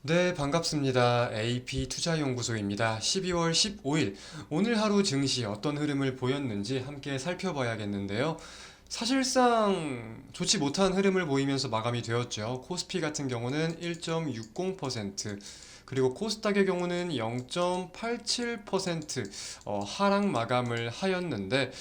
네, 반갑습니다. AP투자연구소입니다. 12월 15일, 오늘 하루 증시 어떤 흐름을 보였는지 함께 살펴봐야겠는데요. 사실상 좋지 못한 흐름을 보이면서 마감이 되었죠. 코스피 같은 경우는 1.60%, 그리고 코스닥의 경우는 0.87% 하락 마감을 하였는데,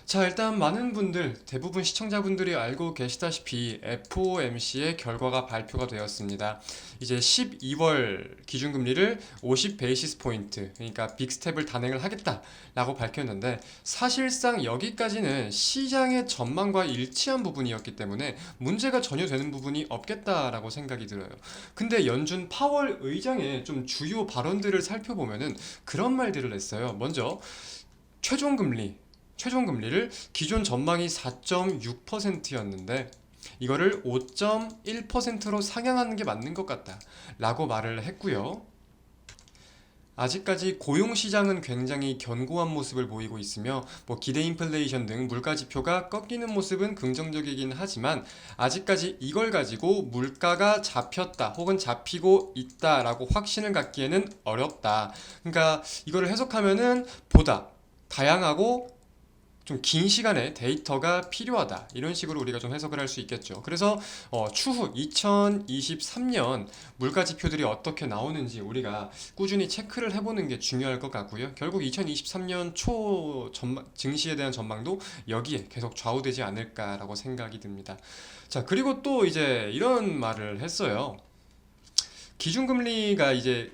자, 일단 많은 분들, 대부분 시청자분들이 알고 계시다시피 FOMC의 결과가 발표가 되었습니다. 이제 12월 기준금리를 50 베이시스 포인트, 그러니까 빅스텝을 단행을 하겠다라고 밝혔는데, 사실상 여기까지는 시장의 전망과 일치한 부분이었기 때문에 문제가 전혀 되는 부분이 없겠다라고 생각이 들어요. 근데 연준 파월 의장의 좀 주요 발언들을 살펴보면은 그런 말들을 했어요. 먼저 최종금리를 기존 전망이 4.6%였는데 이거를 5.1%로 상향하는 게 맞는 것 같다 라고 말을 했고요. 아직까지 고용시장은 굉장히 견고한 모습을 보이고 있으며 기대 인플레이션 등 물가 지표가 꺾이는 모습은 긍정적이긴 하지만 아직까지 이걸 가지고 물가가 잡혔다 혹은 잡히고 있다라고 확신을 갖기에는 어렵다. 그러니까 이거를 해석하면은 보다 다양하고 좀 긴 시간의 데이터가 필요하다 이런 식으로 우리가 좀 해석을 할 수 있겠죠. 그래서 추후 2023년 물가 지표들이 어떻게 나오는지 우리가 꾸준히 체크를 해보는 게 중요할 것 같고요. 결국 2023년 초 증시에 대한 전망도 여기에 계속 좌우되지 않을까라고 생각이 듭니다. 자, 그리고 또 이제 이런 말을 했어요. 기준금리가 이제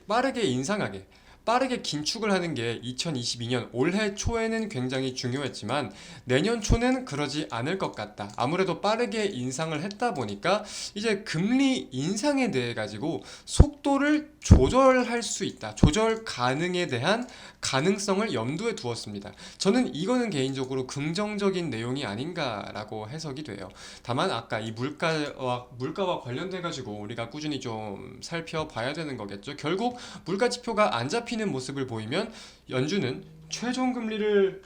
빠르게 긴축을 하는 게 2022년 올해 초에는 굉장히 중요했지만 내년 초는 그러지 않을 것 같다. 아무래도 빠르게 인상을 했다 보니까 이제 금리 인상에 대해 가지고 속도를 조절할 수 있다. 조절 가능에 대한 가능성을 염두에 두었습니다. 저는 이거는 개인적으로 긍정적인 내용이 아닌가라고 해석이 돼요. 다만 아까 이 물가와 관련돼 가지고 우리가 꾸준히 좀 살펴봐야 되는 거겠죠. 결국 물가 지표가 안 잡히는 모습을 보이면 연준은 최종 금리를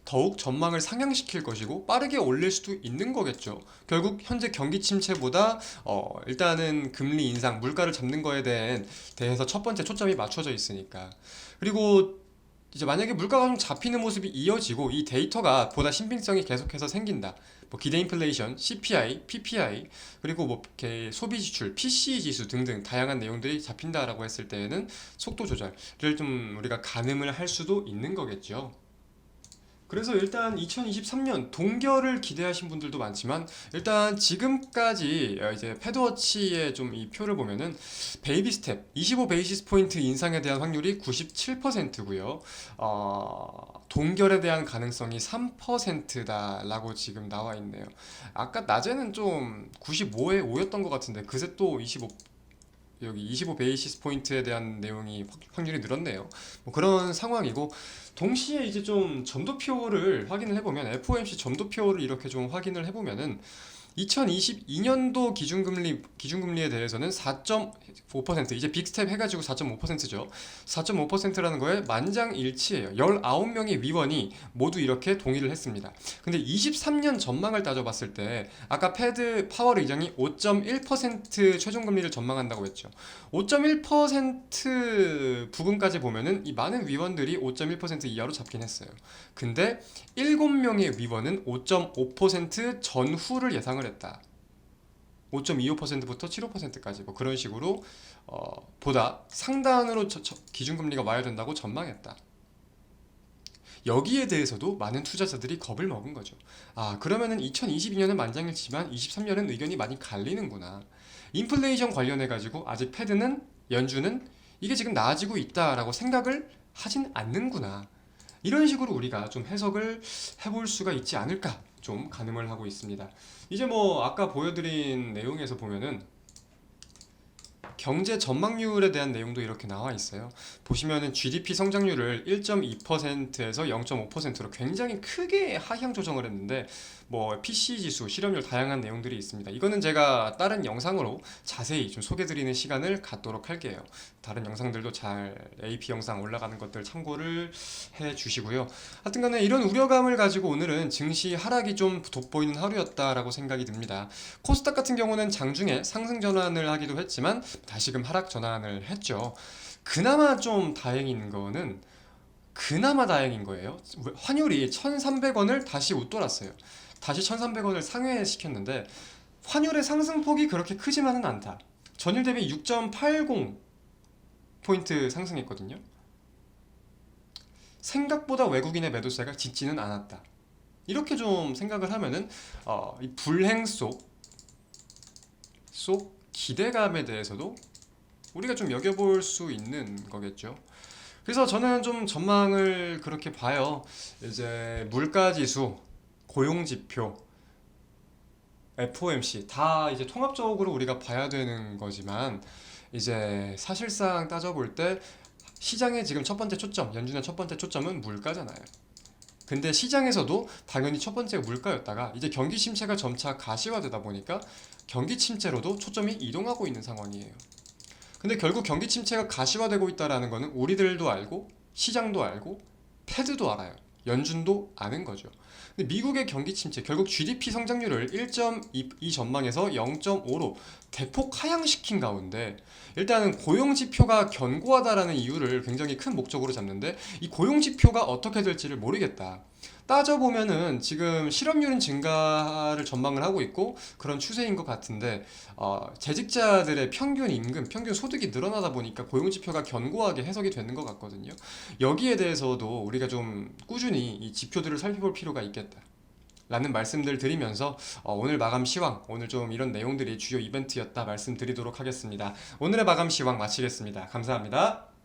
더욱 전망을 상향시킬 것이고 빠르게 올릴 수도 있는 거겠죠. 결국 현재 경기 침체보다 일단은 금리 인상, 물가를 잡는 거에 대해서 첫 번째 초점이 맞춰져 있으니까. 그리고 이제 만약에 물가가 좀 잡히는 모습이 이어지고 이 데이터가 보다 신빙성이 계속해서 생긴다. 기대 인플레이션, CPI, PPI, 그리고 이렇게 소비 지출, PCE 지수 등등 다양한 내용들이 잡힌다라고 했을 때에는 속도 조절을 좀 우리가 가늠을 할 수도 있는 거겠죠. 그래서 일단 2023년 동결을 기대하신 분들도 많지만 일단 지금까지 이제 패드워치의 좀 이 표를 보면은 베이비 스텝 25 베이시스 포인트 인상에 대한 확률이 97%고요. 동결에 대한 가능성이 3%다라고 지금 나와 있네요. 아까 낮에는 좀 95에 5였던 것 같은데 그새 또 25 베이시스 포인트에 대한 내용이 확률이 늘었네요. 그런 상황이고 동시에 이제 좀 점도표를 확인을 해보면 FOMC 점도표를 이렇게 좀 확인을 해보면은 2022년도 기준금리에 대해서는 4.5% 이제 빅스텝 해가지고 4.5%죠. 4.5%라는 거에 만장일치예요. 19명의 위원이 모두 이렇게 동의를 했습니다. 근데 23년 전망을 따져봤을 때 아까 패드 파월 의장이 5.1% 최종금리를 전망한다고 했죠. 5.1% 부분까지 보면은 이 많은 위원들이 5.1% 이하로 잡긴 했어요. 근데 7명의 위원은 5.5% 전후를 예상을 했다. 5.25%부터 75%까지 그런 식으로 보다 상단으로 기준금리가 와야 된다고 전망했다. 여기에 대해서도 많은 투자자들이 겁을 먹은 거죠. 그러면은 2022년은 만장일치지만 23년은 의견이 많이 갈리는구나. 인플레이션 관련해가지고 아직 연준은 이게 지금 나아지고 있다라고 생각을 하진 않는구나. 이런 식으로 우리가 좀 해석을 해볼 수가 있지 않을까 좀 가늠을 하고 있습니다. 이제 아까 보여드린 내용에서 보면은 경제 전망률에 대한 내용도 이렇게 나와 있어요. 보시면은 GDP 성장률을 1.2%에서 0.5%로 굉장히 크게 하향 조정을 했는데 PC 지수, 실업률 다양한 내용들이 있습니다. 이거는 제가 다른 영상으로 자세히 좀 소개드리는 시간을 갖도록 할게요. 다른 영상들도 잘 AP 영상 올라가는 것들 참고를 해 주시고요. 하여튼간에 이런 우려감을 가지고 오늘은 증시 하락이 좀 돋보이는 하루였다라고 생각이 듭니다. 코스닥 같은 경우는 장중에 상승 전환을 하기도 했지만 다시금 하락 전환을 했죠. 그나마 좀 다행인 거는 그나마 다행인 거예요. 환율이 1,300원을 다시 웃돌았어요. 다시 1,300원을 상회시켰는데 환율의 상승폭이 그렇게 크지만은 않다. 전일 대비 6.80포인트 상승했거든요. 생각보다 외국인의 매도세가 짙지는 않았다. 이렇게 좀 생각을 하면은 이 불행 속 기대감에 대해서도 우리가 좀 여겨볼 수 있는 거겠죠. 그래서 저는 좀 전망을 그렇게 봐요. 이제 물가지수, 고용지표, FOMC 다 이제 통합적으로 우리가 봐야 되는 거지만 이제 사실상 따져볼 때 시장의 지금 첫 번째 초점, 연준의 첫 번째 초점은 물가잖아요. 근데 시장에서도 당연히 첫 번째가 물가였다가 이제 경기 침체가 점차 가시화되다 보니까 경기 침체로도 초점이 이동하고 있는 상황이에요. 근데 결국 경기 침체가 가시화되고 있다라는 거는 우리들도 알고 시장도 알고 패드도 알아요. 연준도 아는 거죠. 근데 미국의 경기 침체, 결국 GDP 성장률을 1.2 전망에서 0.5로 대폭 하향시킨 가운데 일단은 고용 지표가 견고하다라는 이유를 굉장히 큰 목적으로 잡는데 이 고용 지표가 어떻게 될지를 모르겠다. 따져보면은 지금 실업률은 증가를 전망을 하고 있고 그런 추세인 것 같은데 재직자들의 평균 임금, 평균 소득이 늘어나다 보니까 고용 지표가 견고하게 해석이 되는 것 같거든요. 여기에 대해서도 우리가 좀 꾸준히 이 지표들을 살펴볼 필요가 있겠다. 라는 말씀들 드리면서 오늘 마감 시황, 오늘 좀 이런 내용들이 주요 이벤트였다 말씀드리도록 하겠습니다. 오늘의 마감 시황 마치겠습니다. 감사합니다.